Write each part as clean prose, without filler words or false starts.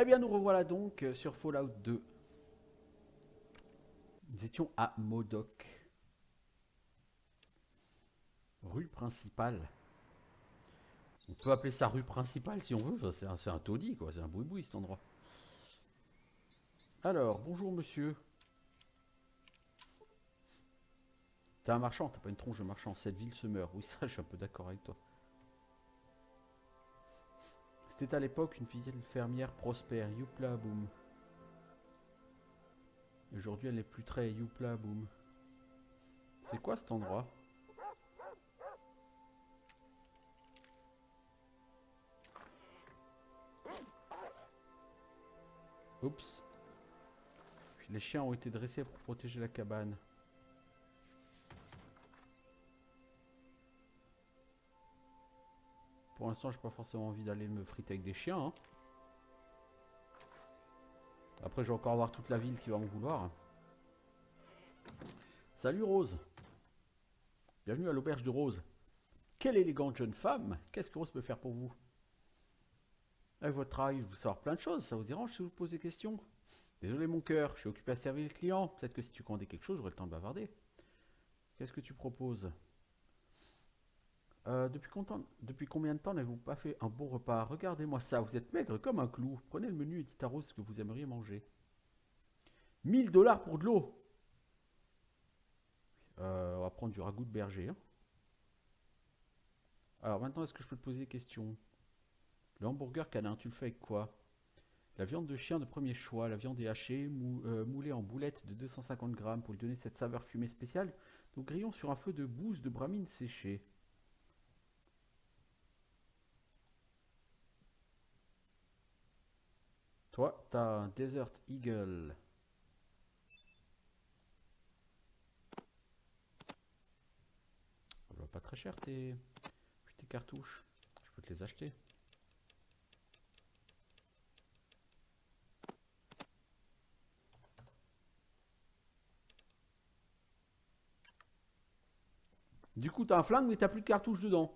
Eh bien, nous revoilà donc sur Fallout 2. Nous étions à Modoc, rue principale. On peut appeler ça rue principale si on veut. Enfin, c'est un taudis, quoi. C'est un boui-boui cet endroit. Alors, bonjour monsieur. T'es un marchand, t'as pas une tronche de marchand. Cette ville se meurt. Oui, ça, je suis un peu d'accord avec toi. C'était à l'époque une fidèle fermière prospère. Youpla boum. Aujourd'hui, elle n'est plus très youpla boum. C'est quoi cet endroit? Oups. Les chiens ont été dressés pour protéger la cabane. Pour l'instant, j'ai pas forcément envie d'aller me friter avec des chiens. Hein. Après, je vais encore avoir toute la ville qui va en vouloir. Salut Rose. Bienvenue à l'auberge de Rose. Quelle élégante jeune femme. Qu'est-ce que Rose peut faire pour vous? Avec votre travail, vous savoir plein de choses. Ça vous dérange si vous posez des questions? Désolé mon cœur, je suis occupé à servir le client. Peut-être que si tu commandais quelque chose, j'aurais le temps de bavarder. Qu'est-ce que tu proposes? Depuis combien de temps n'avez-vous pas fait un bon repas? Regardez-moi ça, vous êtes maigre comme un clou. Prenez le menu et dites à Rose ce que vous aimeriez manger. 1000 $ pour de l'eau. On va prendre du ragoût de berger. Hein. Alors maintenant, est-ce que je peux te poser des questions? Le hamburger canin, tu le fais avec quoi? La viande de chien de premier choix. La viande est hachée, moulée en boulettes de 250 grammes pour lui donner cette saveur fumée spéciale. Nous grillons sur un feu de bouse de bramine séchée. Toi, t'as un Desert Eagle. Ça va pas très cher tes cartouches. Je peux te les acheter. Du coup, t'as un flingue, mais t'as plus de cartouches dedans.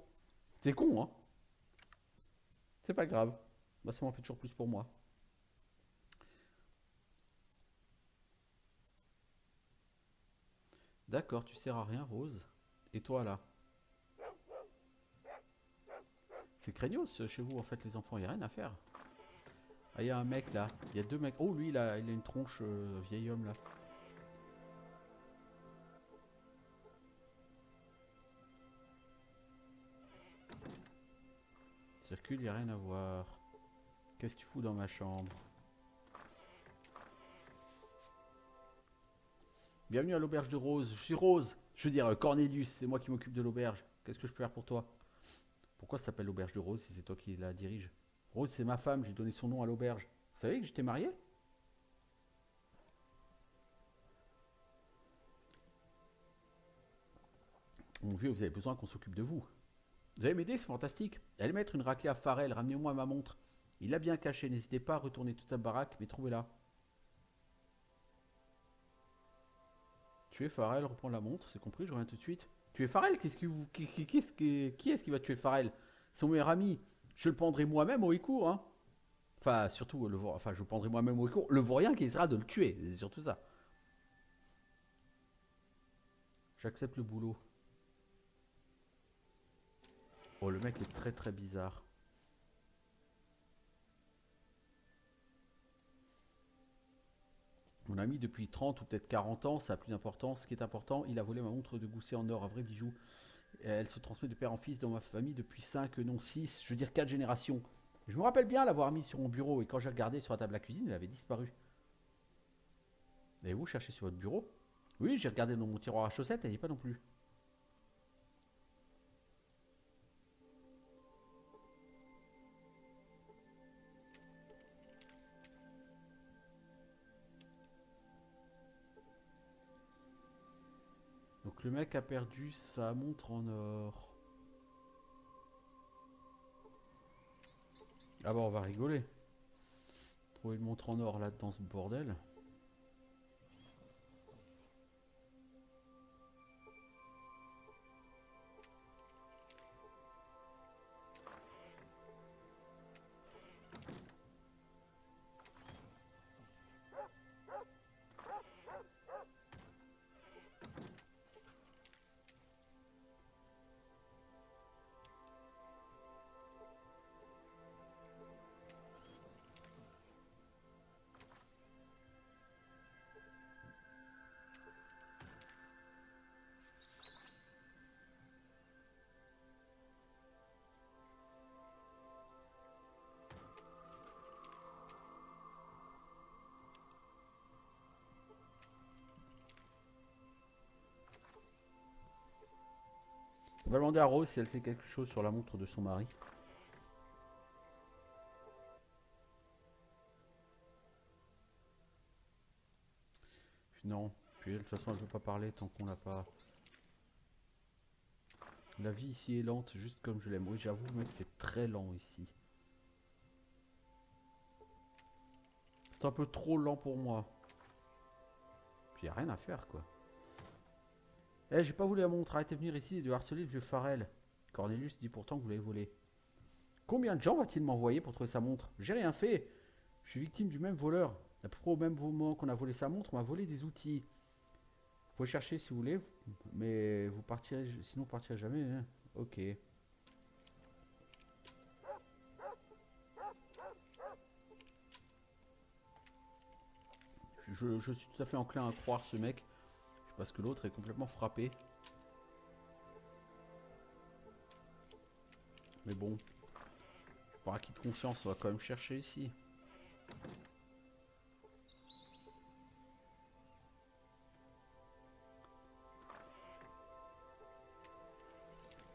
C'est con, hein? C'est pas grave. Bah, ça m'en fait toujours plus pour moi. D'accord, tu sers à rien, Rose. Et toi, là? C'est craignos chez vous, en fait, les enfants. Y a rien à faire. Ah, y a un mec, là. Il y a deux mecs. Oh, lui, là, il a une tronche vieil homme, là. Circule, y a rien à voir. Qu'est-ce que tu fous dans ma chambre? Bienvenue à l'auberge de Rose. Je suis Rose. Je veux dire, Cornelius, c'est moi qui m'occupe de l'auberge. Qu'est-ce que je peux faire pour toi? Pourquoi ça s'appelle l'auberge de Rose si c'est toi qui la dirige? Rose, c'est ma femme, j'ai donné son nom à l'auberge. Vous savez que j'étais marié? Mon vieux, vous avez besoin qu'on s'occupe de vous. Vous allez m'aider, c'est fantastique. Allez mettre une raclée à Farrell, ramenez-moi ma montre. Il l'a bien caché, n'hésitez pas à retourner toute sa baraque, mais trouvez-la. Tuer Farrell, reprendre la montre, c'est compris, je reviens tout de suite. Tuer Farrell, qu'est-ce que vous. Qui est-ce qui va tuer Farrell? C'est mon meilleur ami. Je le prendrai moi-même au Écourt, hein. Enfin, surtout, enfin, je le prendrai moi-même au Écourt. Le vaurien qui essaiera de le tuer, c'est surtout ça. J'accepte le boulot. Oh, le mec est très très bizarre. Mon ami, depuis 30 ou peut-être 40 ans, ça a plus d'importance. Ce qui est important, il a volé ma montre de gousset en or, un vrai bijou. Elle se transmet de père en fils dans ma famille depuis 5, non 6, je veux dire 4 générations. Je me rappelle bien l'avoir mis sur mon bureau et quand j'ai regardé sur la table à la cuisine, elle avait disparu. Et vous cherchez sur votre bureau? Oui, j'ai regardé dans mon tiroir à chaussettes, elle n'y est pas non plus. Donc le mec a perdu sa montre en or. Ah bah on va rigoler. Trouver une montre en or là dans ce bordel. On va demander à Rose si elle sait quelque chose sur la montre de son mari. Non, puis de toute façon elle veut pas parler tant qu'on l'a pas. La vie ici est lente, juste comme je l'aime. Oui, j'avoue, mec, c'est très lent ici. C'est un peu trop lent pour moi. Puis y a rien à faire, quoi. Eh, j'ai pas voulu la montre. Arrêtez de venir ici et de harceler le vieux Farrell. Cornelius dit pourtant que vous l'avez volé. Combien de gens va-t-il m'envoyer pour trouver sa montre? J'ai rien fait. Je suis victime du même voleur. À peu près au même moment qu'on a volé sa montre, on m'a volé des outils. Vous pouvez chercher si vous voulez, mais vous partirez, sinon vous partirez jamais. Hein. Ok. Je suis tout à fait enclin à croire ce mec, parce que l'autre est complètement frappé. Mais bon, par acquis de conscience, on va quand même chercher ici.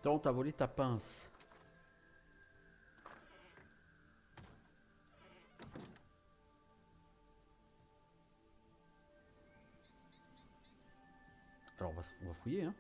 Tant t'as volé ta pince. Alors on va fouiller, hein.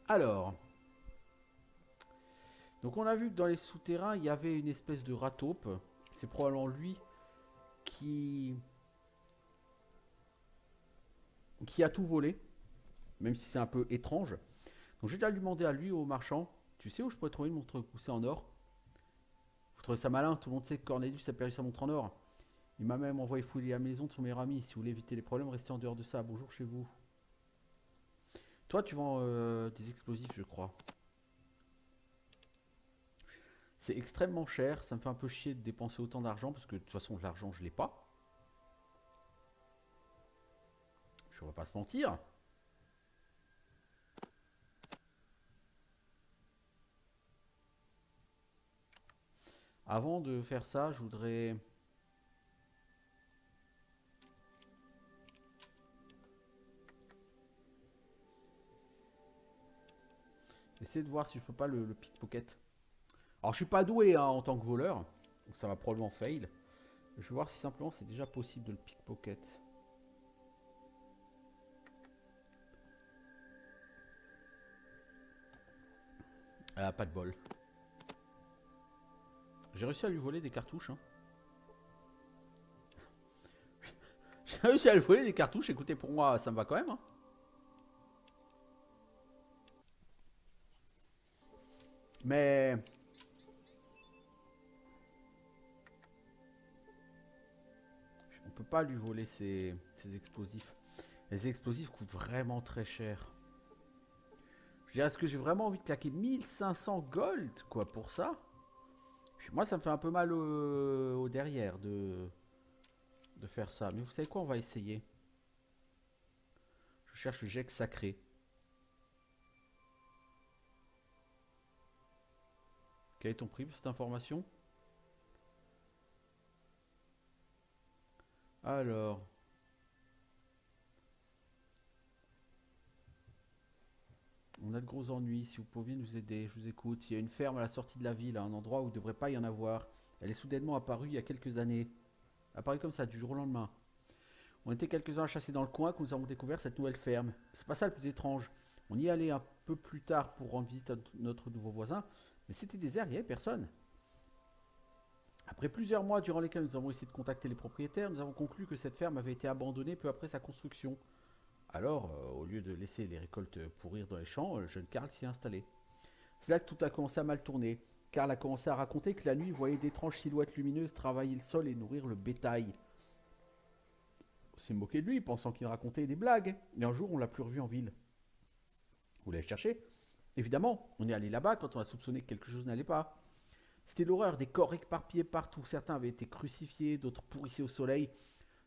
Alors, donc on a vu que dans les souterrains, il y avait une espèce de rat taupe. C'est probablement lui qui a tout volé, même si c'est un peu étrange. Donc j'ai déjà lui demandé à lui, au marchand, tu sais où je pourrais trouver une montre poussée en or? Vous trouvez ça malin? Tout le monde sait que Cornelius a perdu sa montre en or. Il m'a même envoyé fouiller la maison de son meilleur ami. Si vous voulez éviter les problèmes, restez en dehors de ça. Bonjour chez vous. Toi, tu vends des explosifs, je crois. C'est extrêmement cher. Ça me fait un peu chier de dépenser autant d'argent parce que de toute façon, l'argent, je l'ai pas. Je ne vais pas se mentir. Avant de faire ça, je voudrais... essayer de voir si je peux pas le pickpocket. Alors je suis pas doué hein, en tant que voleur. Donc ça va probablement fail. Je vais voir si simplement c'est déjà possible de le pickpocket. Ah, pas de bol. J'ai réussi à lui voler des cartouches. Hein. J'ai réussi à lui voler des cartouches. Écoutez, pour moi, ça me va quand même. Hein. Mais peut pas lui voler ses explosifs. Les explosifs coûtent vraiment très cher. Je dirais, est-ce que j'ai vraiment envie de claquer 1500 gold, quoi, pour ça? Puis moi, ça me fait un peu mal au derrière de faire ça. Mais vous savez quoi, on va essayer. Je cherche le Gex sacré. Quel est ton prix pour cette information? Alors. On a de gros ennuis. Si vous pouviez nous aider, je vous écoute. Il y a une ferme à la sortie de la ville, à un endroit où il ne devrait pas y en avoir. Elle est soudainement apparue il y a quelques années. Apparue comme ça, du jour au lendemain. On était quelques-uns à chasser dans le coin quand nous avons découvert cette nouvelle ferme. C'est pas ça le plus étrange. On y allait un peu plus tard pour rendre visite à notre nouveau voisin, mais c'était désert, il n'y avait personne. Après plusieurs mois durant lesquels nous avons essayé de contacter les propriétaires, nous avons conclu que cette ferme avait été abandonnée peu après sa construction. Alors, au lieu de laisser les récoltes pourrir dans les champs, le jeune Karl s'y est installé. C'est là que tout a commencé à mal tourner. Karl a commencé à raconter que la nuit, il voyait d'étranges silhouettes lumineuses travailler le sol et nourrir le bétail. On s'est moqué de lui, pensant qu'il racontait des blagues. Et un jour, on l'a plus revu en ville. Vous l'avez cherché? Évidemment, on est allé là-bas quand on a soupçonné que quelque chose n'allait pas. C'était l'horreur, des corps éparpillés partout. Certains avaient été crucifiés, d'autres pourrissaient au soleil.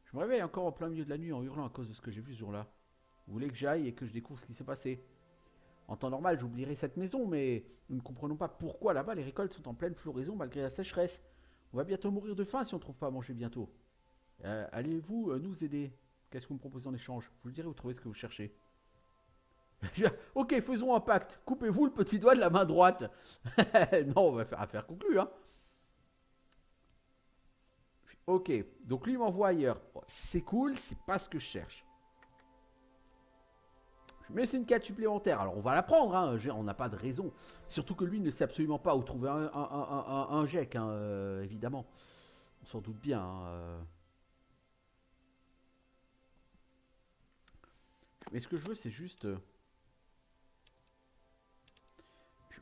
Je me réveille encore en plein milieu de la nuit en hurlant à cause de ce que j'ai vu ce jour-là. Vous voulez que j'aille et que je découvre ce qui s'est passé? En temps normal, j'oublierai cette maison, mais nous ne comprenons pas pourquoi là-bas les récoltes sont en pleine floraison malgré la sécheresse. On va bientôt mourir de faim si on ne trouve pas à manger bientôt. Allez-vous nous aider? Qu'est-ce que vous me proposez en échange? Je vous le dirai, vous trouvez ce que vous cherchez. Ok, faisons un pacte. Coupez-vous le petit doigt de la main droite. Non, on va faire affaire conclue. Hein. Ok, donc lui m'envoie ailleurs. Bon, c'est cool, c'est pas ce que je cherche. Mais c'est une quête supplémentaire. Alors on va la prendre, hein. On n'a pas de raison. Surtout que lui ne sait absolument pas où trouver un GEC, hein, évidemment. On s'en doute bien. Hein. Mais ce que je veux, c'est juste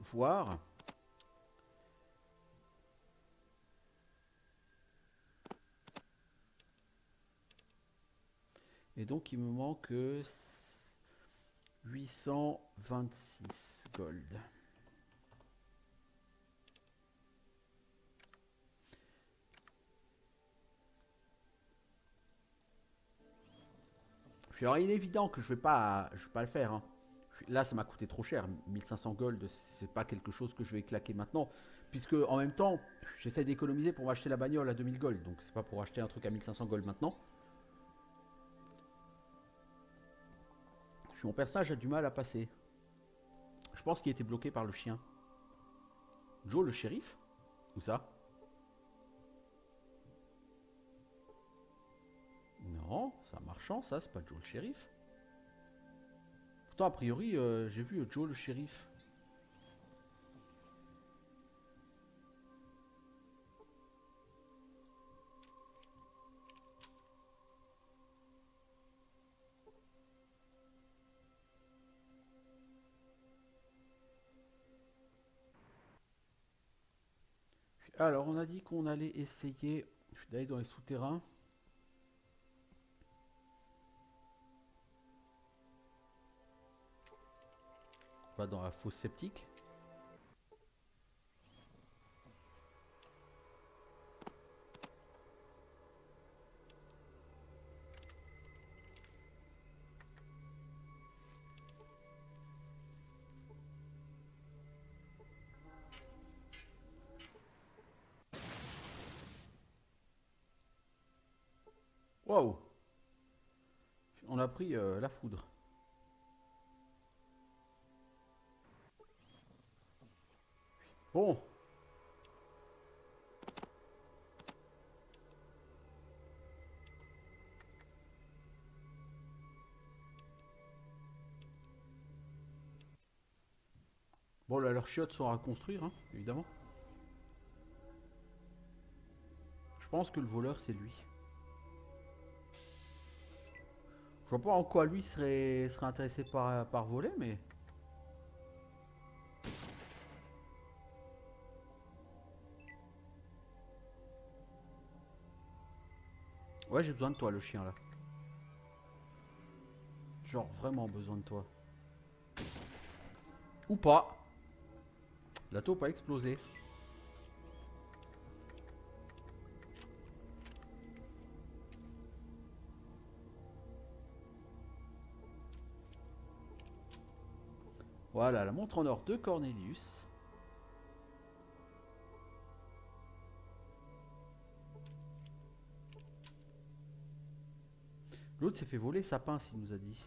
voir. Et donc il me manque 826 gold. Alors il est évident que je vais pas le faire. Hein. Là ça m'a coûté trop cher. 1500 gold, c'est pas quelque chose que je vais claquer maintenant. Puisque en même temps, j'essaie d'économiser pour m'acheter la bagnole à 2000 gold. Donc c'est pas pour acheter un truc à 1500 gold maintenant. Mon personnage a du mal à passer. Je pense qu'il était bloqué par le chien. Joe le shérif? Où ça? Non, c'est un marchand, ça, c'est pas Joe le shérif. Pourtant, a priori, j'ai vu Joe le shérif. Alors, on a dit qu'on allait essayer d'aller dans les souterrains. On va dans la fosse septique. Waouh! On a pris la foudre. Bon. Bon, là, leurs chiottes sont à reconstruire, hein, évidemment. Je pense que le voleur, c'est lui. Je vois pas en quoi lui serait intéressé par voler, mais... Ouais, j'ai besoin de toi, le chien, là. Genre, vraiment besoin de toi. Ou pas. La taupe a explosé. Voilà, la montre en or de Cornelius. L'autre s'est fait voler sa pince, il nous a dit.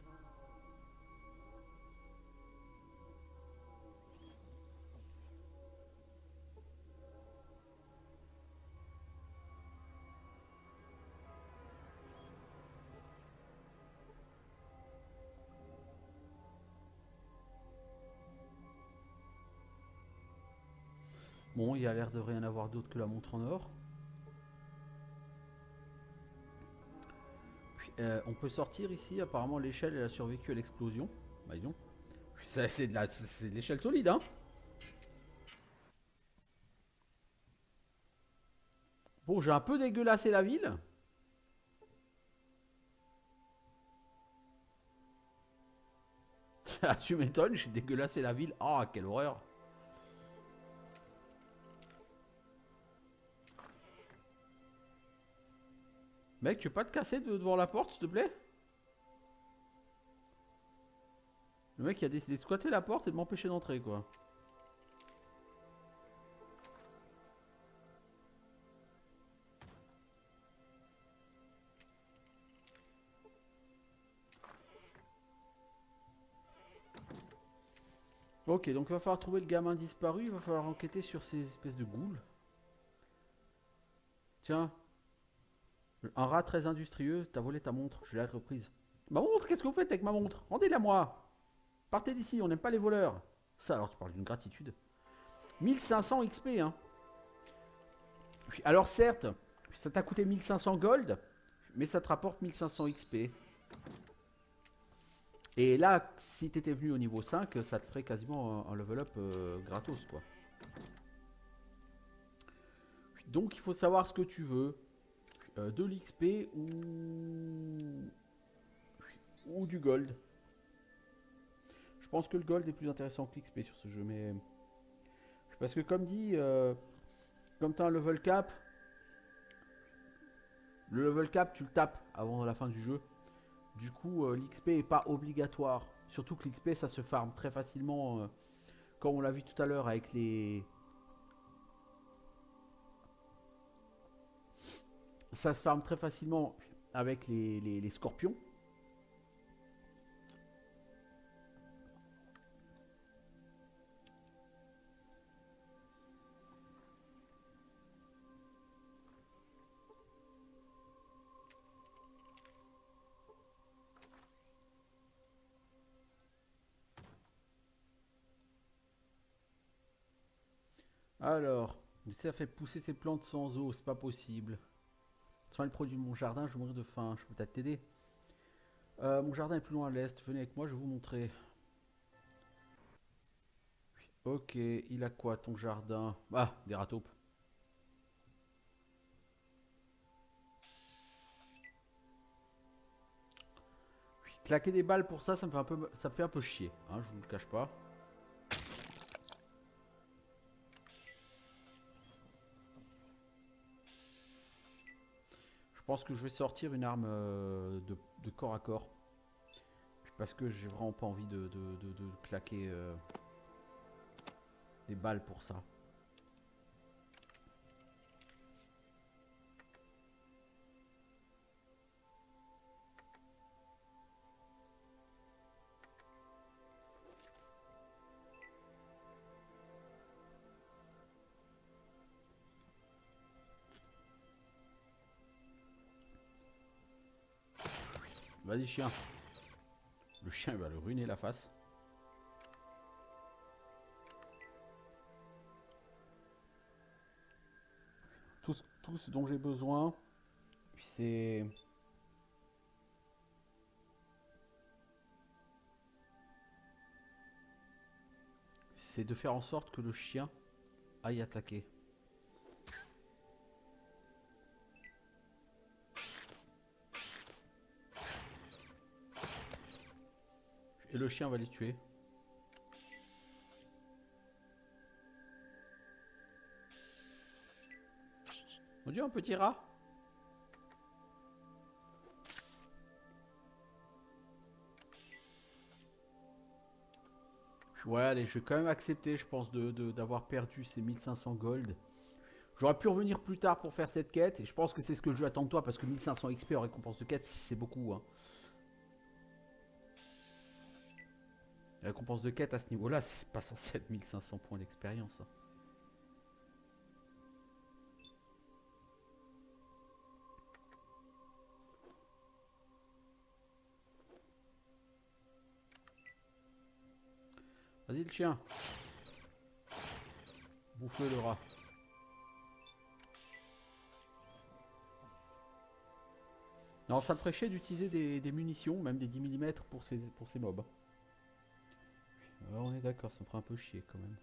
Bon, il y a l'air de rien avoir d'autre que la montre en or. Puis, on peut sortir ici. Apparemment, l'échelle elle a survécu à l'explosion. Bah, dis donc. C'est de l'échelle solide, hein. Bon, j'ai un peu dégueulassé la ville. Ah, tu m'étonnes, j'ai dégueulassé la ville. Ah, quelle horreur. Mec, tu veux pas te casser devant la porte, s'il te plaît? Le mec, il a décidé de squatter la porte et de m'empêcher d'entrer, quoi. Ok, donc il va falloir trouver le gamin disparu. Il va falloir enquêter sur ces espèces de ghouls. Tiens, un rat très industrieux, t'as volé ta montre, je l'ai reprise. Ma montre, qu'est-ce que vous faites avec ma montre? Rendez-la moi. Partez d'ici, on n'aime pas les voleurs. Ça, alors tu parles d'une gratitude. 1500 XP, hein. Alors certes, ça t'a coûté 1500 gold, mais ça te rapporte 1500 XP. Et là, si t'étais venu au niveau 5, ça te ferait quasiment un level up gratos, quoi. Donc il faut savoir ce que tu veux. De l'XP ou du gold. Je pense que le gold est plus intéressant que l'XP sur ce jeu, mais... Parce que comme dit, comme tu as un level cap, le level cap tu le tapes avant la fin du jeu. Du coup, l'XP est pas obligatoire. Surtout que l'XP ça se farm très facilement, comme on l'a vu tout à l'heure avec les... Ça se farm très facilement avec les scorpions. Alors, ça fait pousser ses plantes sans eau, c'est pas possible. Sans les produits de mon jardin, je vais mourir de faim. Je peux peut-être t'aider. Mon jardin est plus loin à l'est. Venez avec moi, je vais vous montrer. Ok, il a quoi ton jardin? Ah, des rataupes. Claquer des balles pour ça, ça me fait un peu chier. Hein, je vous le cache pas. Je pense que je vais sortir une arme de corps à corps. Parce que j'ai vraiment pas envie de claquer des balles pour ça. Vas-y chien. Le chien il va le ruiner la face. Tout ce dont j'ai besoin, c'est... C'est de faire en sorte que le chien aille attaquer. Et le chien va les tuer. Mon Dieu, un petit rat. Ouais, allez, je vais quand même accepter, je pense, d'avoir perdu ces 1500 gold. J'aurais pu revenir plus tard pour faire cette quête, et je pense que c'est ce que le jeu attend de toi, parce que 1500 XP en récompense de quête, c'est beaucoup. Hein. La récompense de quête à ce niveau-là, c'est pas censé être 1500 points d'expérience. Hein. Vas-y le chien. Bouffe-le le rat. Non, ça me ferait chier d'utiliser des munitions, même des 10 mm pour ces mobs. Alors, on est d'accord, ça me ferait un peu chier quand même.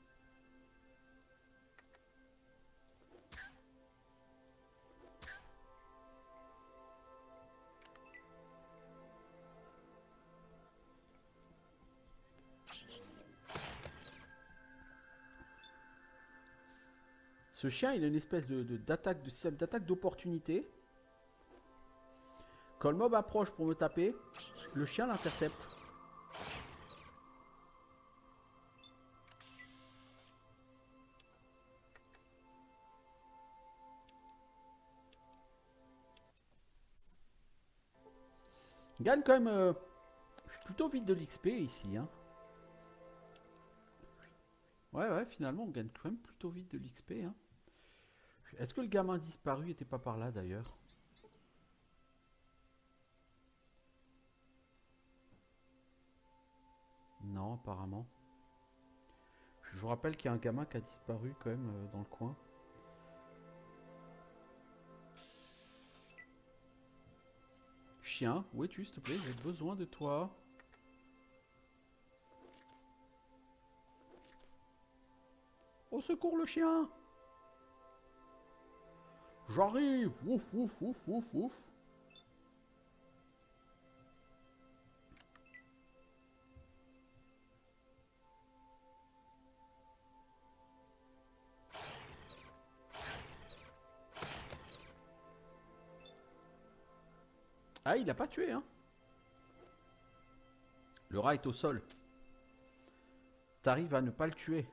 Ce chien, il a une espèce d'attaque, de système d'attaque d'opportunité. Quand le mob approche pour me taper, le chien l'intercepte. Il gagne quand même... je suis plutôt vite de l'XP ici. Hein. Ouais, finalement, on gagne quand même plutôt vite de l'XP. Hein. Est-ce que le gamin disparu était pas par là d'ailleurs? Non, apparemment. Je vous rappelle qu'il y a un gamin qui a disparu quand même dans le coin. Chien, où es-tu s'il te plaît? J'ai besoin de toi. Au secours le chien! J'arrive! Ouf, ouf, ouf, ouf, ouf. Ah, il a pas tué, hein. Le rat est au sol. T'arrives à ne pas le tuer.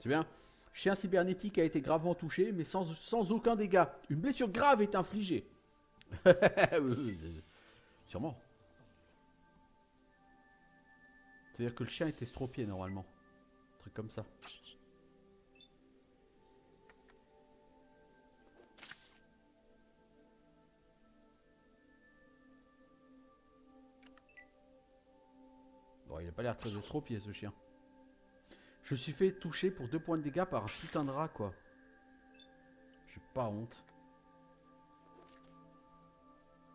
C'est bien. Chien cybernétique a été gravement touché, mais sans aucun dégât. Une blessure grave est infligée. Sûrement. C'est-à-dire que le chien est estropié normalement. Un truc comme ça. Bon, il a pas l'air très estropié ce chien. Je suis fait toucher pour 2 points de dégâts par un putain de rat quoi. J'ai pas honte.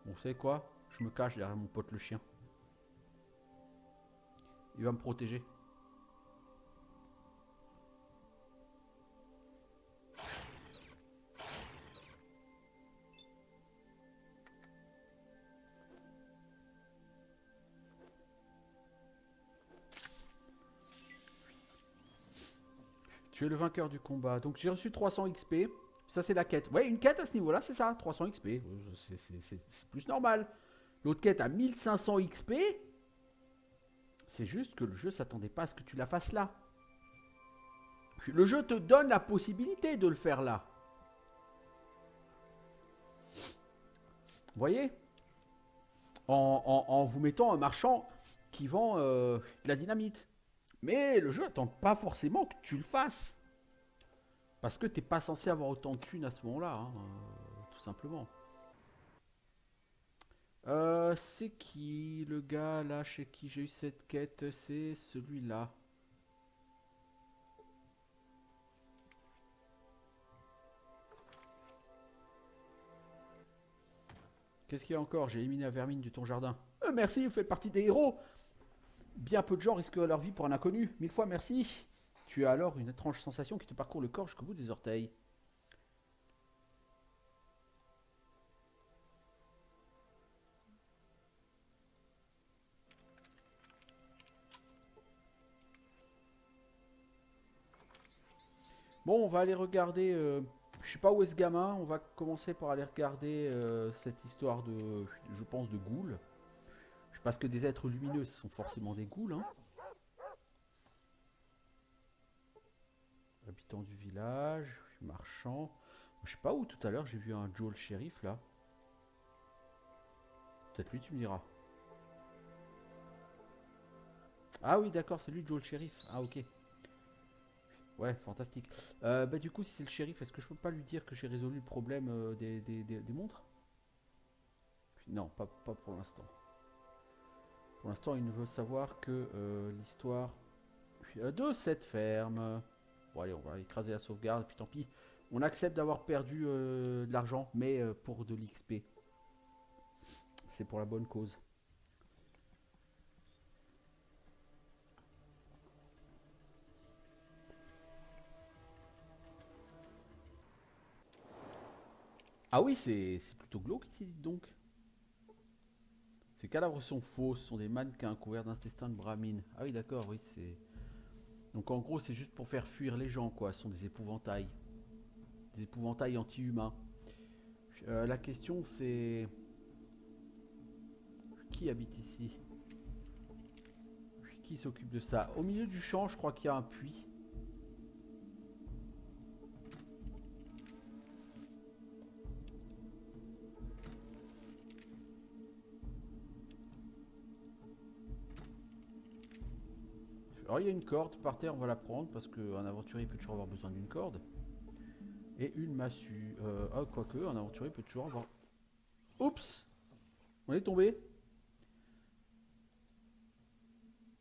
Bon, vous savez quoi? Je me cache derrière mon pote le chien. Il va me protéger. Tu es le vainqueur du combat. Donc j'ai reçu 300 XP. Ça c'est la quête. Ouais, une quête à ce niveau-là, c'est ça, 300 XP. C'est plus normal. L'autre quête à 1500 XP. C'est juste que le jeu s'attendait pas à ce que tu la fasses là. Le jeu te donne la possibilité de le faire là. Vous voyez, en vous mettant un marchand qui vend de la dynamite. Mais le jeu attend pas forcément que tu le fasses. Parce que t'es pas censé avoir autant de thunes à ce moment-là, hein, tout simplement. C'est qui le gars là chez qui j'ai eu cette quête? C'est celui-là. Qu'est-ce qu'il y a encore? J'ai éliminé la vermine de ton jardin. Merci, vous faites partie des héros. Bien peu de gens risquent leur vie pour un inconnu. 1000 fois merci. Tu as alors une étrange sensation qui te parcourt le corps jusqu'au bout des orteils. Bon, on va aller regarder... je sais pas où est ce gamin. On va commencer par aller regarder cette histoire de... Je pense de ghouls. Parce que des êtres lumineux, ce sont forcément des ghouls. Hein. Habitants du village, marchand. Je sais pas où tout à l'heure j'ai vu un Joe le shérif là. Peut-être lui, tu me diras. Ah oui, d'accord, c'est lui Joe le shérif. Ah ok. Ouais, fantastique. Bah du coup, si c'est le shérif, est-ce que je peux pas lui dire que j'ai résolu le problème des montres? Non, pas pour l'instant. Pour l'instant, il ne veut savoir que l'histoire de cette ferme. Bon allez, on va écraser la sauvegarde, et puis tant pis. On accepte d'avoir perdu de l'argent, mais pour de l'XP. C'est pour la bonne cause. Ah oui, c'est plutôt glauque ici, dites donc. Ces cadavres sont faux, ce sont des mannequins couverts d'intestins de bramine. Ah oui, d'accord, oui, c'est... Donc en gros, c'est juste pour faire fuir les gens, quoi. Ce sont des épouvantails. Des épouvantails anti-humains. La question, c'est... Qui habite ici? Qui s'occupe de ça? Au milieu du champ, je crois qu'il y a un puits. Alors il y a une corde par terre, on va la prendre parce qu'un aventurier peut toujours avoir besoin d'une corde. Et une massue. Ah, quoique, un aventurier peut toujours avoir... Oups! On est tombé.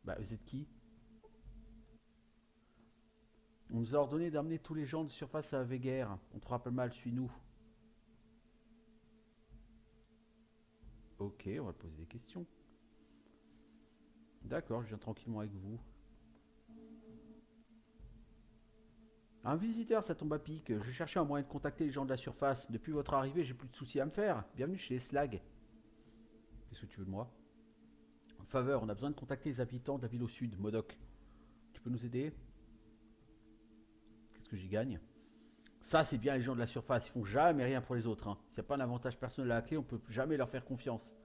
Bah, vous êtes qui? On nous a ordonné d'amener tous les gens de surface à Veguer. On te rappelle mal, suis-nous. Ok, on va poser des questions. D'accord, je viens tranquillement avec vous. Un visiteur, ça tombe à pic. Je cherchais un moyen de contacter les gens de la surface. Depuis votre arrivée, j'ai plus de soucis à me faire. Bienvenue chez Slag. Qu'est-ce que tu veux de moi? En faveur, on a besoin de contacter les habitants de la ville au sud, Modoc. Tu peux nous aider? Qu'est-ce que j'y gagne? Ça, c'est bien les gens de la surface. Ils font jamais rien pour les autres. Hein. S'il n'y a pas un avantage personnel à la clé, on peut jamais leur faire confiance.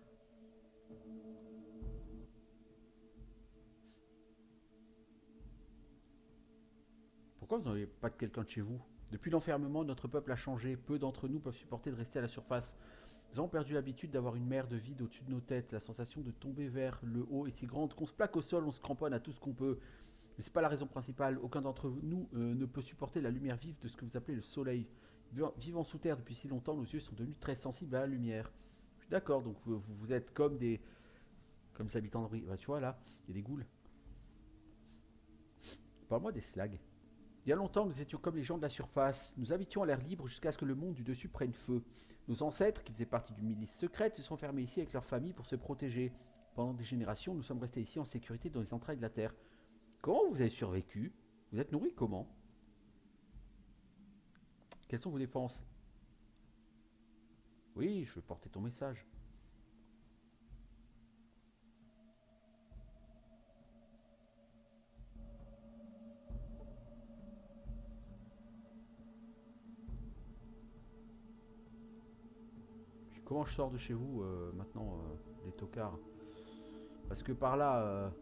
Pourquoi vous n'avez pas de quelqu'un de chez vous? Depuis l'enfermement, notre peuple a changé. Peu d'entre nous peuvent supporter de rester à la surface. Nous avons perdu l'habitude d'avoir une mer de vide au-dessus de nos têtes. La sensation de tomber vers le haut est si grande qu'on se plaque au sol, on se cramponne à tout ce qu'on peut. Mais c'est pas la raison principale. Aucun d'entre nous ne peut supporter la lumière vive de ce que vous appelez le soleil. Vivant sous terre depuis si longtemps, nos yeux sont devenus très sensibles à la lumière. Je suis d'accord, donc vous êtes comme des... Comme des habitants de... Bah, tu vois là, il y a des ghouls. Parle-moi des slags. Il y a longtemps, nous étions comme les gens de la surface. Nous habitions à l'air libre jusqu'à ce que le monde du dessus prenne feu. Nos ancêtres, qui faisaient partie d'une milice secrète, se sont fermés ici avec leur famille pour se protéger. Pendant des générations, nous sommes restés ici en sécurité dans les entrailles de la terre. Comment vous avez survécu? Vous êtes nourris comment? Quelles sont vos défenses? Oui, je vais porter ton message. Puis comment je sors de chez vous maintenant, les tocards? Parce que par là,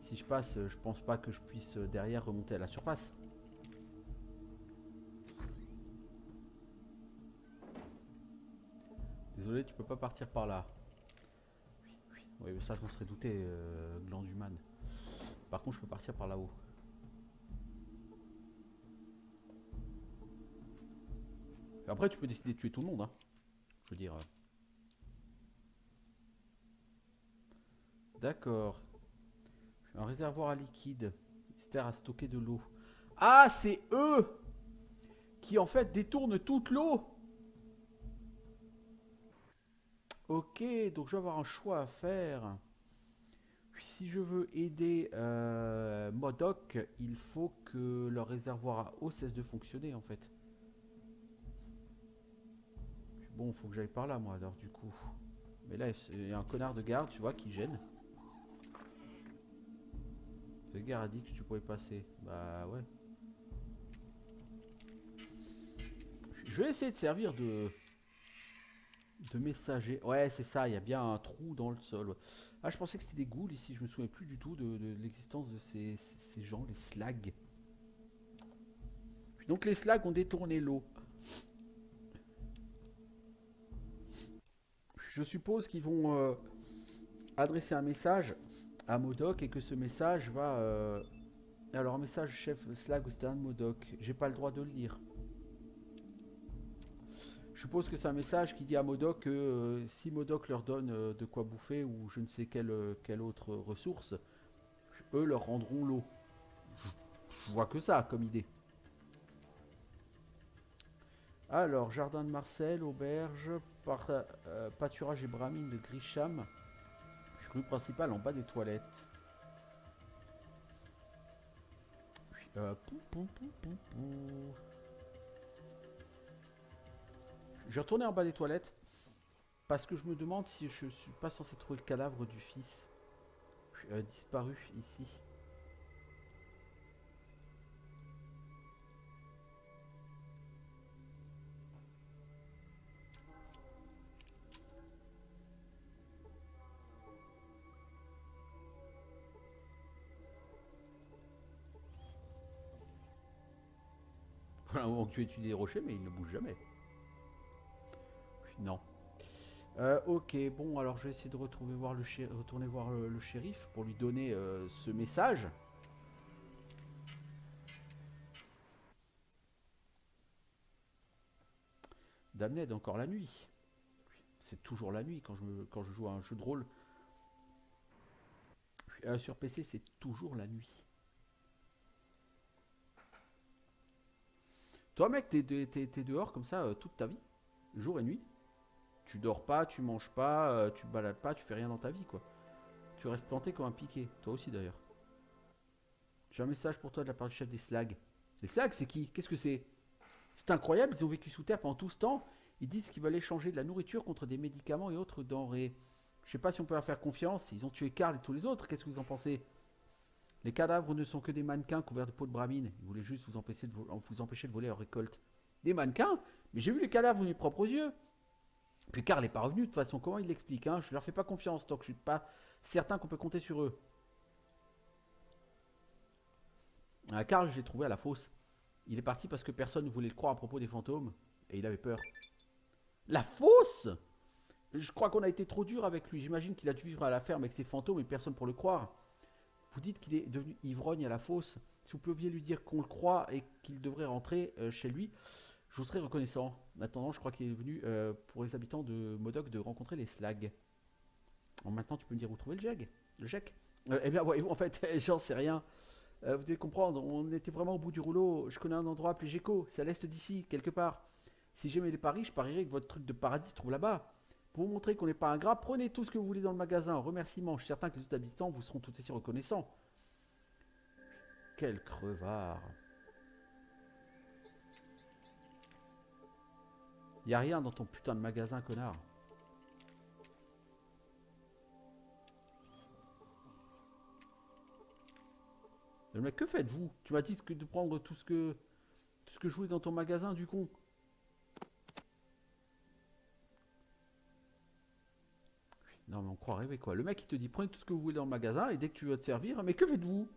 si je passe, je pense pas que je puisse derrière remonter à la surface. Désolé, tu peux pas partir par là. Oui, mais ça, je m'en serais douté, gland humain. Par contre, je peux partir par là-haut. Après, tu peux décider de tuer tout le monde, hein. Je veux dire. D'accord. Un réservoir à liquide. C'est-à-dire à stocker de l'eau. Ah, c'est eux qui, en fait, détournent toute l'eau. Ok, donc je vais avoir un choix à faire. Puis si je veux aider Modoc, il faut que leur réservoir à eau cesse de fonctionner, en fait. Bon, faut que j'aille par là, moi, alors, du coup. Mais là, il y a un connard de garde, tu vois, qui gêne. Le gars a dit que tu pouvais passer. Bah ouais. Je vais essayer de servir de messager. Ouais, c'est ça, il y a bien un trou dans le sol. Ouais. Ah, je pensais que c'était des ghouls ici, je me souviens plus du tout de l'existence de ces gens, les slags. Donc les slags ont détourné l'eau. Je suppose qu'ils vont adresser un message à Modok et que ce message va... Alors, un message chef slag ou Stan Modok. J'ai pas le droit de le lire. Je suppose que c'est un message qui dit à Modok que si Modok leur donne de quoi bouffer ou je ne sais quelle autre ressource, eux leur rendront l'eau. Je vois que ça comme idée. Alors, jardin de Marcel, auberge, pâturage et bramine de Grisham, rue principale en bas des toilettes. Je vais retourner en bas des toilettes parce que je me demande si je suis pas censé trouver le cadavre du fils disparu ici. Voilà un moment que tu étudies les rochers, mais il ne bouge jamais. Non. Ok, bon, alors je vais essayer de retourner voir le shérif pour lui donner ce message. Damned, encore la nuit. C'est toujours la nuit quand je joue à un jeu de rôle. Sur PC, c'est toujours la nuit. Toi, mec, t'es dehors comme ça toute ta vie, jour et nuit. Tu dors pas, tu manges pas, tu te balades pas, tu fais rien dans ta vie, quoi. Tu restes planté comme un piquet. Toi aussi, d'ailleurs. J'ai un message pour toi de la part du chef des slags. Les slags, c'est qui? Qu'est-ce que c'est? C'est incroyable, ils ont vécu sous terre pendant tout ce temps. Ils disent qu'ils veulent échanger de la nourriture contre des médicaments et autres denrées. Je sais pas si on peut leur faire confiance. Ils ont tué Karl et tous les autres. Qu'est-ce que vous en pensez? Les cadavres ne sont que des mannequins couverts de peau de bramine. Ils voulaient juste vous empêcher de voler leur récolte. Des mannequins? Mais j'ai vu les cadavres de mes propres yeux. Puis Karl n'est pas revenu. De toute façon, comment il l'explique, hein? Je leur fais pas confiance tant que je suis pas certain qu'on peut compter sur eux. Karl, je l'ai trouvé à la fosse. Il est parti parce que personne ne voulait le croire à propos des fantômes. Et il avait peur. La fosse? Je crois qu'on a été trop dur avec lui. J'imagine qu'il a dû vivre à la ferme avec ses fantômes et personne pour le croire. Vous dites qu'il est devenu ivrogne à la fosse. Si vous pouviez lui dire qu'on le croit et qu'il devrait rentrer chez lui, je vous serais reconnaissant. En attendant, je crois qu'il est venu pour les habitants de Modok de rencontrer les slags. Bon, maintenant, tu peux me dire où trouver le Jack. Eh bien, voyez-vous, en fait, j'en sais rien. Vous devez comprendre, on était vraiment au bout du rouleau. Je connais un endroit appelé Gecko, c'est à l'est d'ici, quelque part. Si j'aimais les paris, je parierais que votre truc de paradis se trouve là-bas. Pour vous montrer qu'on n'est pas ingrat, prenez tout ce que vous voulez dans le magasin. En remerciement, je suis certain que les autres habitants vous seront tout aussi reconnaissants. Quel crevard. Y a rien dans ton putain de magasin, connard. Le mec, que faites-vous? Tu m'as dit de prendre tout ce que je voulais dans ton magasin, du con. Non mais on croit rêver quoi. Le mec il te dit prenez tout ce que vous voulez dans le magasin et dès que tu vas te servir, mais que faites-vous?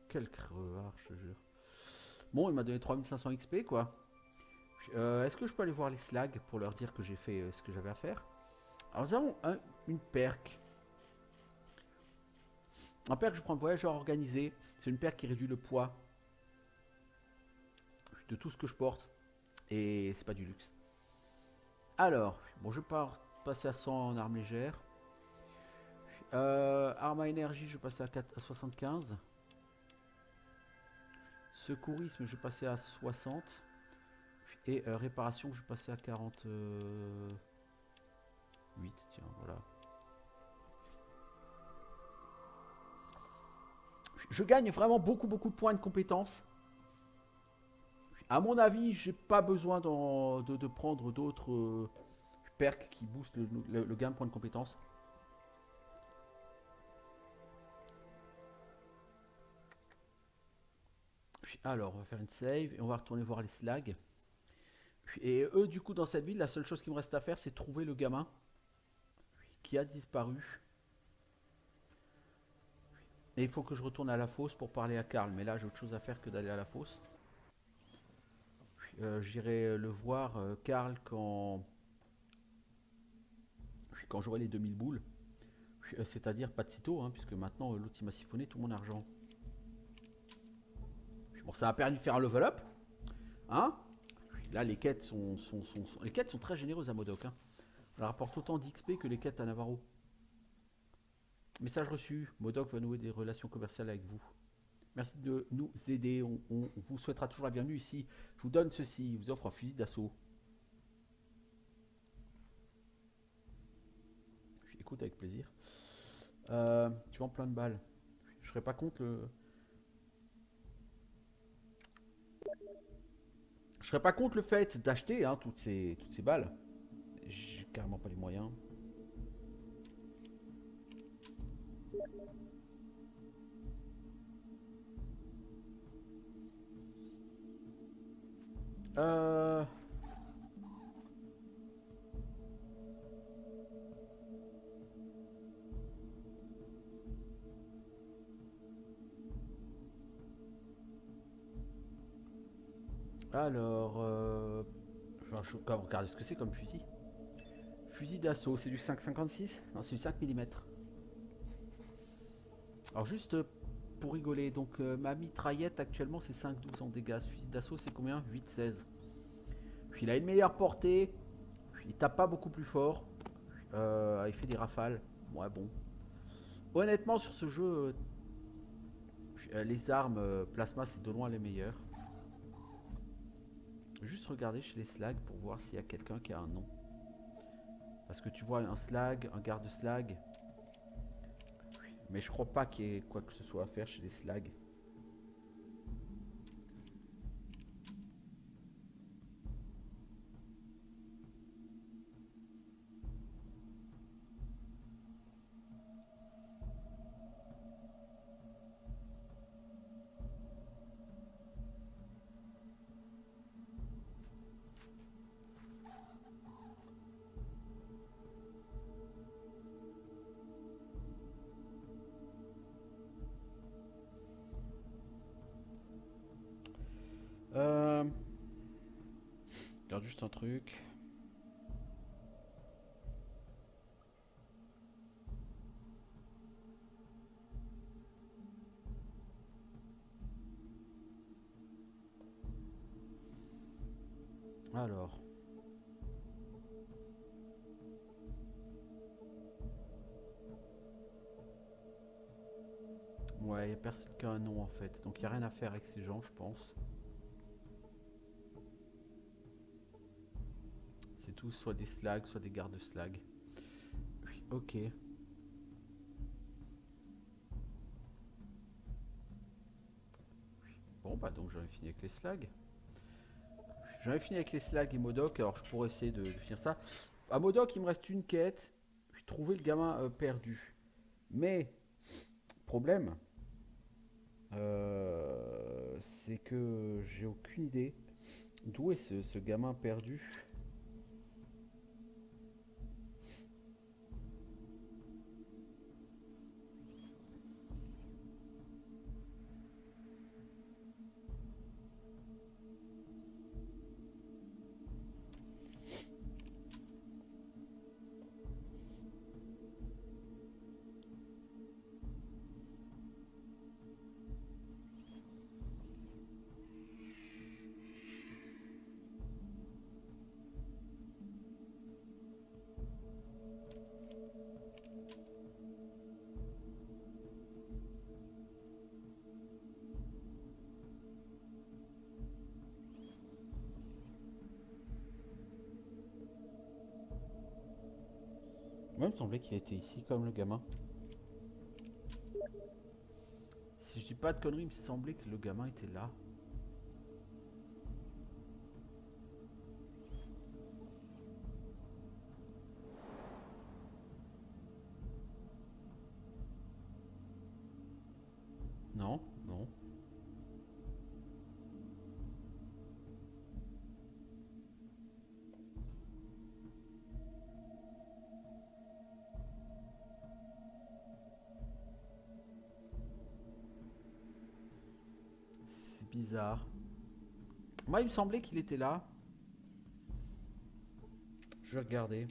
Quel crevard, je te jure. Bon, il m'a donné 3500 XP quoi. Est-ce que je peux aller voir les slags pour leur dire que j'ai fait ce que j'avais à faire? Alors nous avons une perque. Un perque, je prends le voyageur organisé. C'est une perque qui réduit le poids de tout ce que je porte. Et c'est pas du luxe. Alors, bon, je pars passer à 100 en arme légère. Arme à énergie, je vais passer à 75. Secourisme, je vais passer à 60. Et réparation, je vais passer à 48. Tiens, voilà. Je gagne vraiment beaucoup de points de compétences. À mon avis, j'ai pas besoin de prendre d'autres perks qui boostent le gain de points de compétences. Alors, on va faire une save et on va retourner voir les slags. Et eux, du coup, dans cette ville, la seule chose qui me reste à faire, c'est trouver le gamin qui a disparu. Et il faut que je retourne à la fosse pour parler à Karl. Mais là, j'ai autre chose à faire que d'aller à la fosse. J'irai le voir, Karl, quand j'aurai les 2000 boules. C'est-à-dire pas de sitôt, hein, puisque maintenant, l'autre il m'a siphonné tout mon argent. Bon, ça m'a permis de faire un level up. Hein. Là, les quêtes les quêtes sont très généreuses à Modoc. Hein. Elle rapporte autant d'XP que les quêtes à Navarro. Message reçu. Modoc va nouer des relations commerciales avec vous. Merci de nous aider. On vous souhaitera toujours la bienvenue ici. Je vous donne ceci. Il vous offre un fusil d'assaut. Écoute avec plaisir. Tu vends plein de balles. Je serais pas contre le... Je serais pas contre le fait d'acheter hein, toutes ces balles. J'ai carrément pas les moyens. Euh... Alors, je vais regarder ce que c'est comme fusil. Fusil d'assaut, c'est du 5,56 ? Non, c'est du 5 mm. Alors juste pour rigoler, donc ma mitraillette actuellement c'est 5,12 en dégâts. Ce fusil d'assaut c'est combien ? 8,16. Puis il a une meilleure portée. Puis il tape pas beaucoup plus fort. Il fait des rafales. Ouais bon. Honnêtement sur ce jeu, les armes plasma c'est de loin les meilleures. Juste regarder chez les slags pour voir s'il y a quelqu'un qui a un nom. Parce que tu vois un slag, un garde slag. Mais je crois pas qu'il y ait quoi que ce soit à faire chez les slags. Regarde juste un truc. Alors. Ouais, il n'y a personne qui a un nom en fait. Donc il n'y a rien à faire avec ces gens, je pense. C'est tous soit des slags, soit des gardes slags. Oui, ok. Bon, bah donc j'en ai fini avec les slags. J'en ai fini avec les slags et Modoc, alors je pourrais essayer de finir ça. À Modoc, il me reste une quête. Puis trouver le gamin perdu. Mais, problème, c'est que j'ai aucune idée d'où est ce gamin perdu. Moi, il me semblait qu'il était ici comme le gamin. Si je dis pas de conneries, il me semblait que le gamin était là. Non, non. bizarre. Moi, il me semblait qu'il était là. Je vais regarder.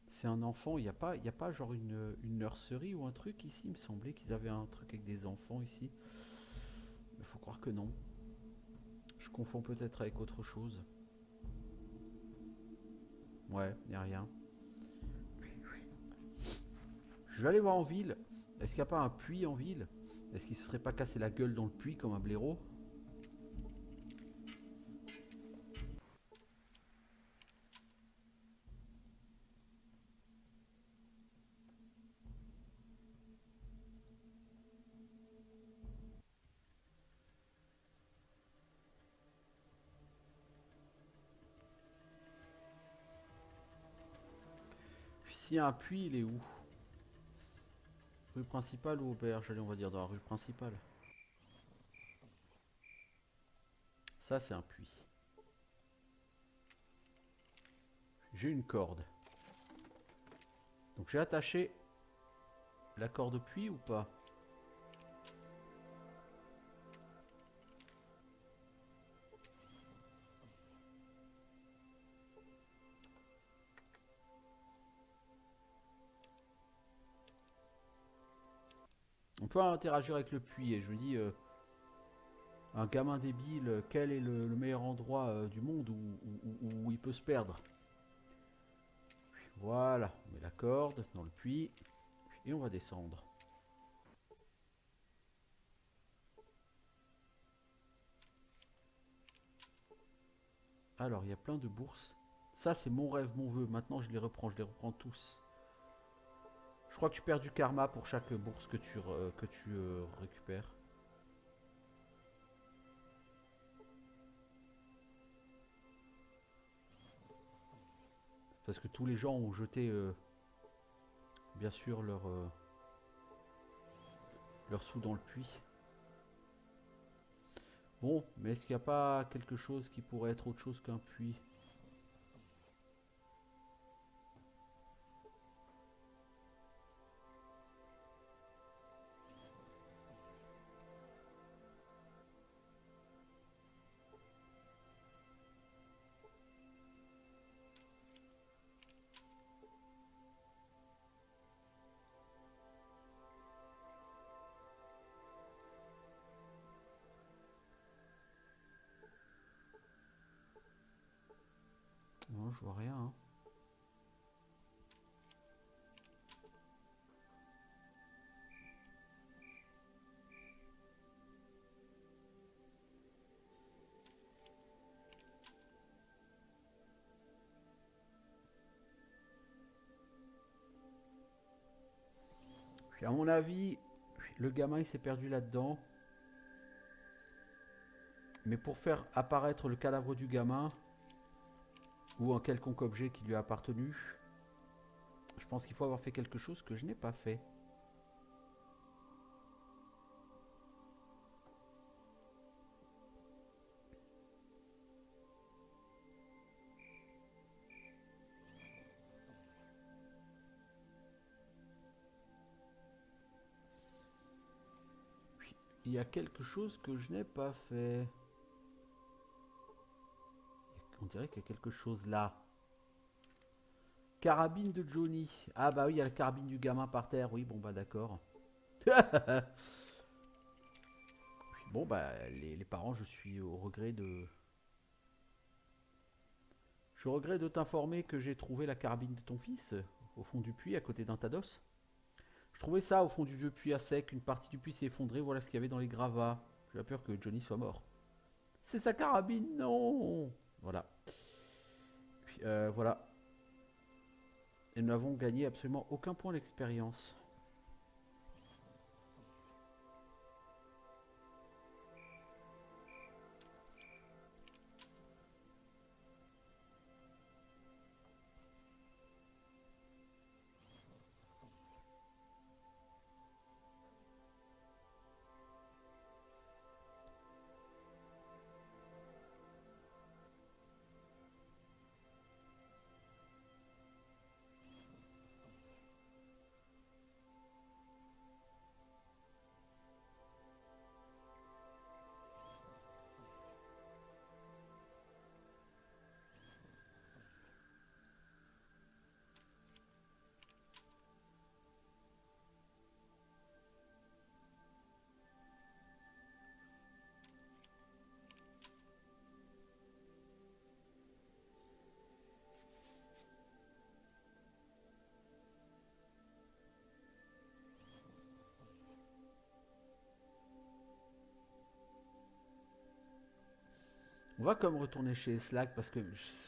C'est un enfant, il y a pas genre une nurserie ou un truc ici. Il me semblait qu'ils avaient un truc avec des enfants ici. Il faut croire que non. Je confonds peut-être avec autre chose. Ouais, il n'y a rien. Je vais aller voir en ville. Est-ce qu'il n'y a pas un puits en ville? Est-ce qu'il ne se serait pas cassé la gueule dans le puits comme un blaireau? S'il y a un puits, il est où? Rue principale ou auberge? Allez, on va dire dans la rue principale. Ça, c'est un puits. J'ai une corde. Donc j'ai attaché la corde au puits ou pas? On peut interagir avec le puits et je dis un gamin débile, quel est le meilleur endroit du monde où il peut se perdre? Voilà, on met la corde dans le puits et on va descendre. Alors, il y a plein de bourses. Ça, c'est mon rêve, mon vœu. Maintenant, je les reprends tous. Je crois que tu perds du karma pour chaque bourse que tu récupères. Parce que tous les gens ont jeté, bien sûr, leur sous dans le puits. Bon, mais est-ce qu'il n'y a pas quelque chose qui pourrait être autre chose qu'un puits? Non, je vois rien, hein. Puis à mon avis, le gamin il s'est perdu là-dedans. Mais pour faire apparaître le cadavre du gamin, ou un quelconque objet qui lui a appartenu, je pense qu'il faut avoir fait quelque chose que je n'ai pas fait. Il y a quelque chose que je n'ai pas fait. On dirait qu'il y a quelque chose là. Carabine de Johnny. Ah bah oui, il y a la carabine du gamin par terre. Oui, bon bah d'accord. Bon bah les parents, je suis au regret de... Je regrette de t'informer que j'ai trouvé la carabine de ton fils au fond du puits à côté d'un tas d'os. Je trouvais ça au fond du vieux puits à sec. Une partie du puits s'est effondrée. Voilà ce qu'il y avait dans les gravats. J'ai peur que Johnny soit mort. C'est sa carabine, non. Voilà. Puis voilà. Et nous n'avons gagné absolument aucun point d'expérience. On va quand même retourner chez Slack parce que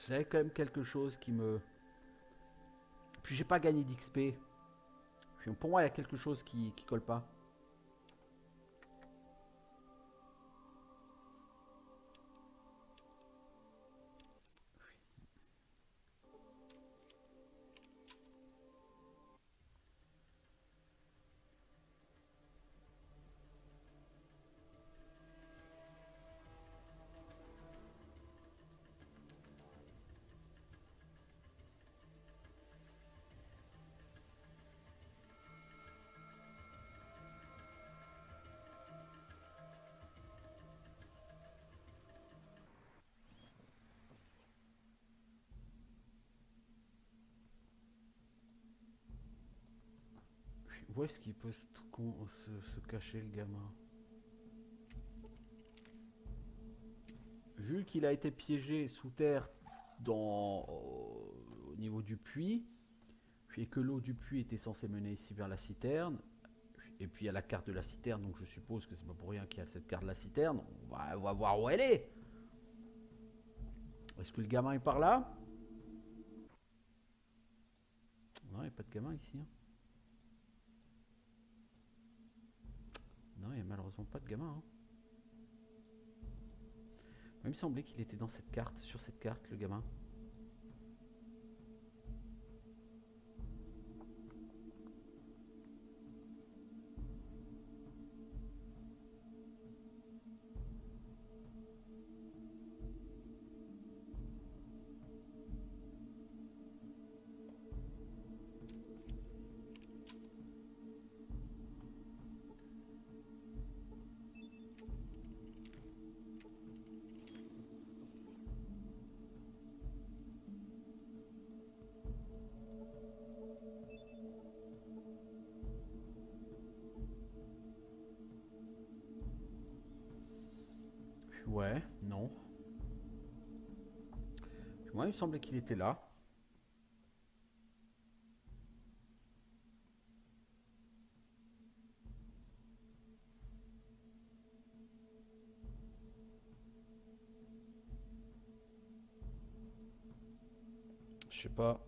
j'avais quand même quelque chose qui me... Puis j'ai pas gagné d'XP. Pour moi, il y a quelque chose qui colle pas. Où est-ce qu'il peut se cacher, le gamin? Vu qu'il a été piégé sous terre au niveau du puits, et que l'eau du puits était censée mener ici vers la citerne, et puis il y a la carte de la citerne, donc je suppose que c'est pas pour rien qu'il y a cette carte de la citerne. On va voir où elle est. Est-ce que le gamin est par là? Non, il n'y a pas de gamin ici. Hein. Non, il n'y a malheureusement pas de gamin. Hein. Il me semblait qu'il était dans cette carte, sur cette carte, le gamin. Ouais, non. Moi, il me semblait qu'il était là. Je sais pas.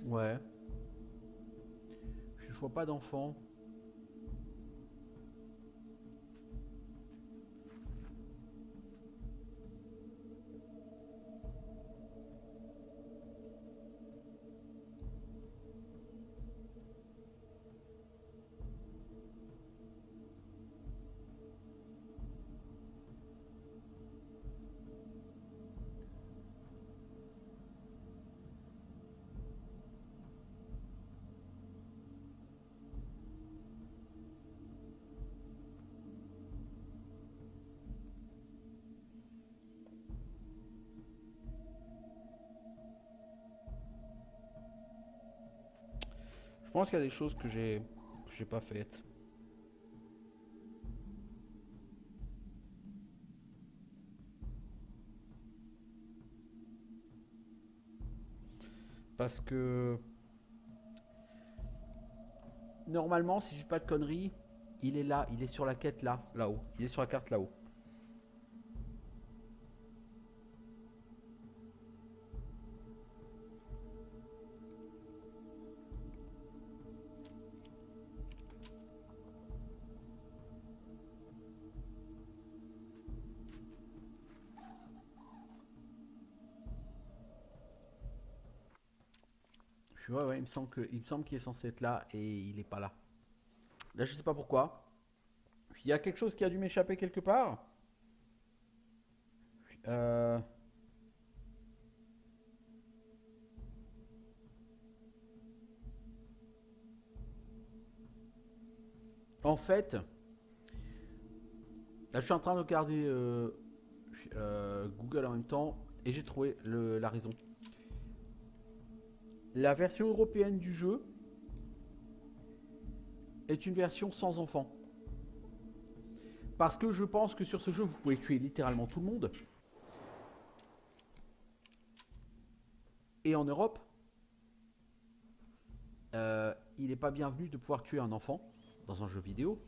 Ouais. Je vois pas d'enfant. Je pense qu'il y a des choses que j'ai pas faites. Parce que normalement, si j'ai pas de conneries, il est là, il est sur la quête là, là-haut. Il est sur la carte là-haut. Ouais, ouais, il me semble qu'il est censé être là et il est pas là. Là, je sais pas pourquoi. Il y a quelque chose qui a dû m'échapper quelque part. Euh, En fait, Là, je suis en train de regarder Google en même temps et j'ai trouvé la raison. La version européenne du jeu est une version sans enfants. Parce que je pense que sur ce jeu, vous pouvez tuer littéralement tout le monde. Et en Europe, il n'est pas bienvenu de pouvoir tuer un enfant dans un jeu vidéo.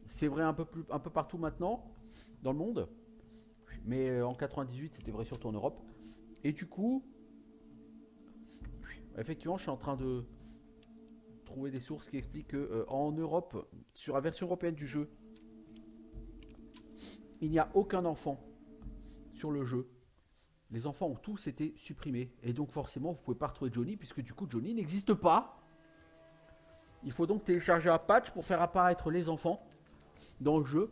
C'est vrai un peu partout maintenant dans le monde. Mais en 98, c'était vrai surtout en Europe. Et du coup, effectivement, je suis en train de trouver des sources qui expliquent que en Europe, sur la version européenne du jeu, il n'y a aucun enfant sur le jeu. Les enfants ont tous été supprimés. Et donc forcément, vous ne pouvez pas retrouver Johnny, puisque du coup, Johnny n'existe pas. Il faut donc télécharger un patch pour faire apparaître les enfants dans le jeu.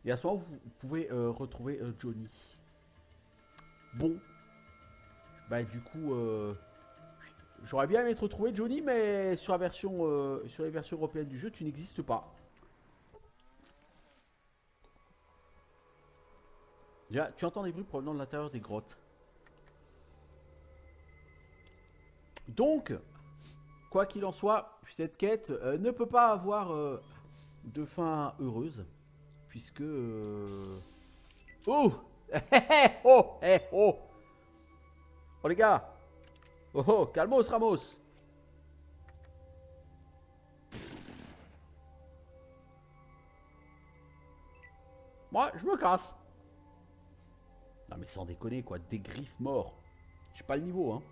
Et à ce moment, vous pouvez retrouver Johnny. Bon. Bah du coup, j'aurais bien aimé te retrouver Johnny, mais sur les versions européennes du jeu, tu n'existes pas. Là, tu entends des bruits provenant de l'intérieur des grottes. Donc, quoi qu'il en soit, cette quête ne peut pas avoir de fin heureuse. Puisque... Oh oh oh oh les gars. Oh oh, calmos Ramos. Moi, je me casse. Non mais sans déconner quoi, des griffes morts. J'ai pas le niveau hein.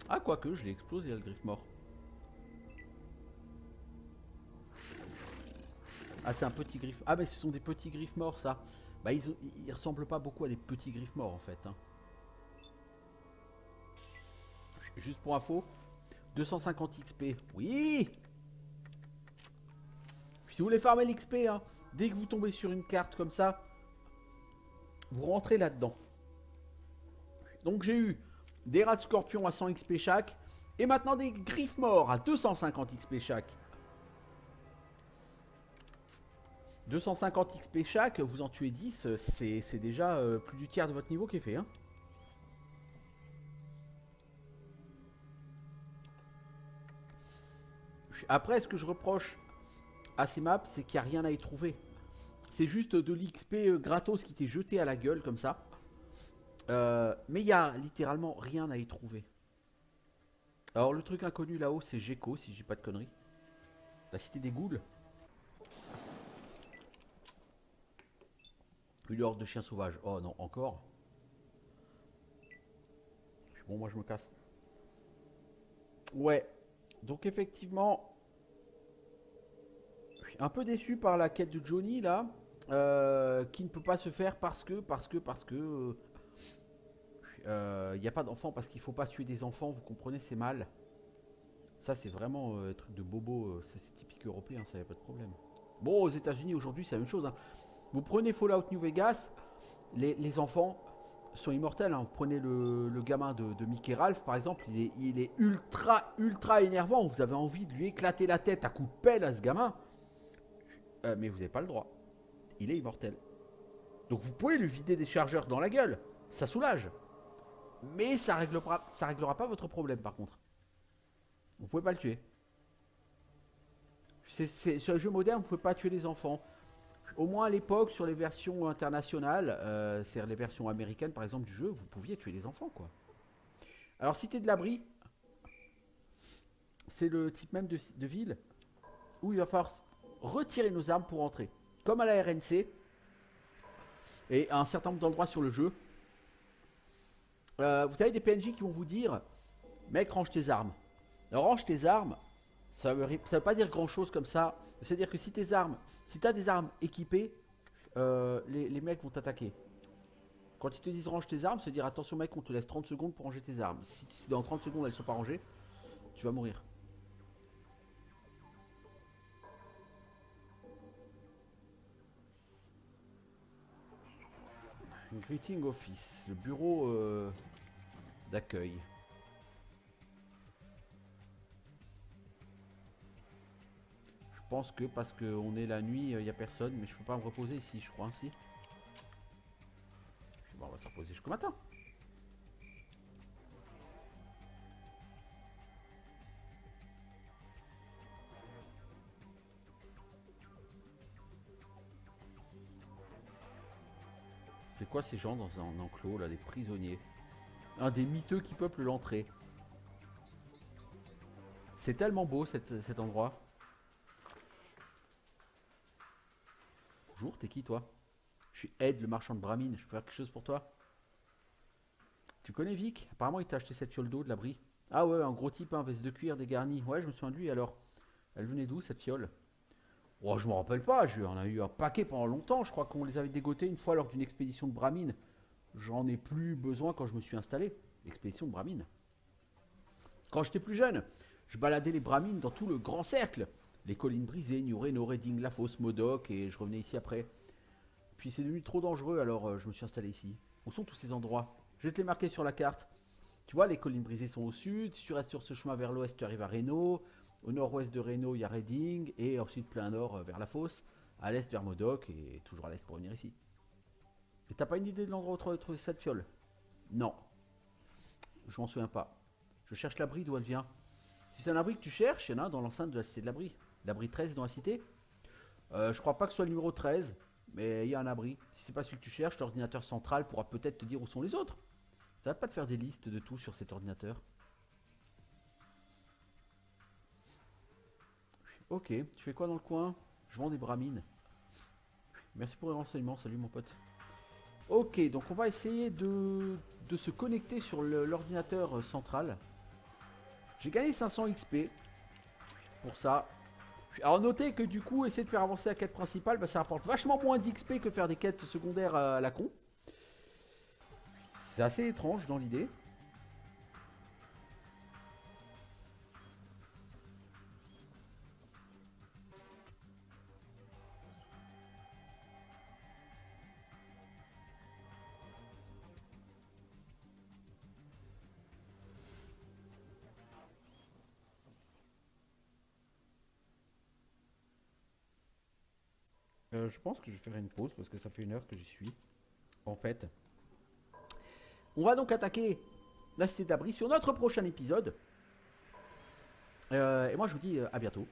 Ah quoique, je l'ai explosé le griffe mort. Ah c'est un petit griffe. Ah mais ce sont des petits griffes morts ça. Bah ils ressemblent pas beaucoup à des petits griffes morts en fait hein. Juste pour info, 250 XP. Oui. Puis si vous voulez farmer l'XP, hein, dès que vous tombez sur une carte comme ça, vous rentrez là-dedans. Donc j'ai eu des rats de scorpion à 100 XP chaque, et maintenant des griffes morts à 250 XP chaque. 250 XP chaque, vous en tuez 10, c'est déjà plus du tiers de votre niveau qui est fait. Hein. Après, ce que je reproche à ces maps, c'est qu'il n'y a rien à y trouver. C'est juste de l'XP gratos qui t'est jeté à la gueule comme ça. Mais il n'y a littéralement rien à y trouver. Alors le truc inconnu là-haut, c'est Gecko, si je dis pas de conneries. La cité des ghouls. Une horde de chiens sauvages. Oh non, encore. Bon, moi je me casse. Ouais. Donc effectivement, je suis un peu déçu par la quête de Johnny là. Qui ne peut pas se faire parce que il n'y a pas d'enfants, parce qu'il faut pas tuer des enfants, vous comprenez, c'est mal. Ça c'est vraiment un truc de bobo, c'est typique européen, ça y a pas de problème. Bon, aux États-Unis aujourd'hui c'est la même chose. Hein. Vous prenez Fallout New Vegas, les enfants sont immortels. Hein. Vous prenez le gamin de Mickey Ralph par exemple, il est ultra énervant. Vous avez envie de lui éclater la tête à coups de pelle à ce gamin. Mais vous n'avez pas le droit. Il est immortel. Donc vous pouvez lui vider des chargeurs dans la gueule. Ça soulage. Mais ça réglera pas votre problème par contre. Vous pouvez pas le tuer. Sur les jeux modernes, vous pouvez pas tuer les enfants. Au moins à l'époque, sur les versions internationales, c'est-à-dire les versions américaines par exemple du jeu, vous pouviez tuer les enfants quoi. Alors Cité de l'Abri, c'est le type même de ville où il va falloir retirer nos armes pour entrer. Comme à la RNC et à un certain nombre d'endroits sur le jeu. Vous avez des PNJ qui vont vous dire, mec, range tes armes. Alors range tes armes, ça veut pas dire grand chose comme ça. C'est-à-dire que si tu as des armes équipées, les mecs vont t'attaquer. Quand ils te disent range tes armes, c'est dire attention mec, on te laisse 30 secondes pour ranger tes armes. Si dans 30 secondes elles sont pas rangées, tu vas mourir. Greeting Office, le bureau d'accueil. Je pense que parce qu'on est la nuit, il n'y a personne, mais je peux pas me reposer ici, je crois, ainsi. Bon, on va se reposer jusqu'au matin. C'est quoi ces gens dans un enclos là, des prisonniers? Un des miteux qui peuplent l'entrée. C'est tellement beau cet endroit. Bonjour, t'es qui toi? Je suis Ed, le marchand de Bramine, je peux faire quelque chose pour toi? Tu connais Vic? Apparemment il t'a acheté cette fiole d'eau de l'abri. Ah ouais, un gros type, hein, veste de cuir dégarnie. Ouais, je me souviens de lui alors. Elle venait d'où cette fiole? Oh, je me rappelle pas, on a eu un paquet pendant longtemps. Je crois qu'on les avait dégotés une fois lors d'une expédition de Bramine. J'en ai plus besoin quand je me suis installé. Expédition de Bramine. Quand j'étais plus jeune, je baladais les Bramines dans tout le grand cercle. Les collines brisées, New Reno, Redding, La Fosse, Modoc, et je revenais ici après. Puis c'est devenu trop dangereux, alors je me suis installé ici. Où sont tous ces endroits? Je vais te les marquer sur la carte. Tu vois, les collines brisées sont au sud. Si tu restes sur ce chemin vers l'ouest, tu arrives à Reno. Au nord-ouest de Reno, il y a Redding. Et ensuite, plein nord vers La Fosse. À l'est vers Modoc. Et toujours à l'est pour venir ici. Et t'as pas une idée de l'endroit où trouver cette fiole? Non. Je m'en souviens pas. Je cherche l'abri d'où elle vient. Si c'est un abri que tu cherches, il y en a un dans l'enceinte de la cité de l'abri. L'abri 13 est dans la cité. Je crois pas que ce soit le numéro 13. Mais il y a un abri. Si c'est pas celui que tu cherches, l'ordinateur central pourra peut-être te dire où sont les autres. Ça va pas te faire des listes de tout sur cet ordinateur. Ok, tu fais quoi dans le coin? Je vends des bramines. Merci pour les renseignements, salut mon pote. Ok, donc on va essayer de se connecter sur l'ordinateur central. J'ai gagné 500 XP pour ça. Alors notez que du coup, essayer de faire avancer la quête principale, bah, ça rapporte vachement moins d'XP que faire des quêtes secondaires à la con. C'est assez étrange dans l'idée. Je pense que je ferai une pause parce que ça fait 1 heure que j'y suis. En fait. On va donc attaquer la cité d'abri sur notre prochain épisode. Et moi je vous dis à bientôt.